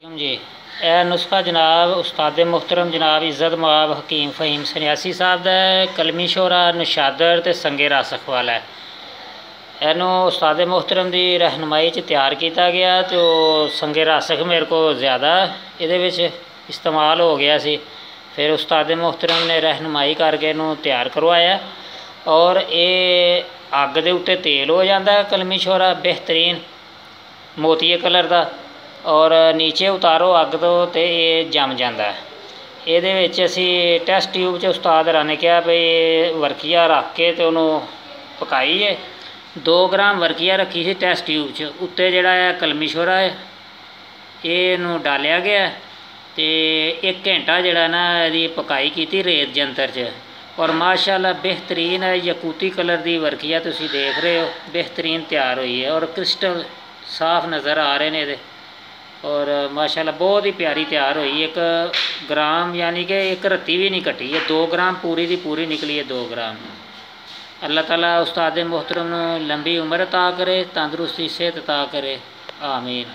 जी यह नुस्खा जनाब उस्ताद मुहतरम जनाब इज़्ज़त माब हकीम फ़हीम सन्यासी साहब का कलमी शोरा नशादर ते संगे रासख वाला है। इनू उस्ताद मुहतरम की रहनुमाई तैयार किया गया तो संगे रासख मेरे को ज़्यादा ये इस्तेमाल हो गया सी। फिर उस्ताद मुहतरम ने रहनुमाई करके इनू तैयार करवाया और ये अग दे उत्ते तेल हो जाता कलमी शोरा बेहतरीन मोतीए कलर का और नीचे उतारो अग तो ये जम जाता है। ये असी टैस्ट ट्यूब च उस्ताद ने कहा भाई वर्किया रख के तो उन्होंने पकाइए। 2 ग्राम वर्किया रखी सी टैस्ट ट्यूब च, उत्ते जिहड़ा है कलमी शोरा है ये डालिया गया तो 1 घंटा जिहड़ा ना इहदी पकाई की रेत जंतर च और माशाअल्लाह बेहतरीन है। यकूती कलर की वर्किया तुसीं देख रहे हो बेहतरीन तैयार हुई है और क्रिस्टल साफ नज़र आ रहे हैं और माशाल्लाह बहुत ही प्यारी तैयार हुई। 1 ग्राम यानी कि 1 रत्ती भी नहीं कटी है, 2 ग्राम पूरी की पूरी निकली है। 2 ग्राम। अल्लाह ताला उस्ताद मुहतरम नूं लंबी उम्र अता करे, तंदुरुस्ती सेहत अता करे, आमीन।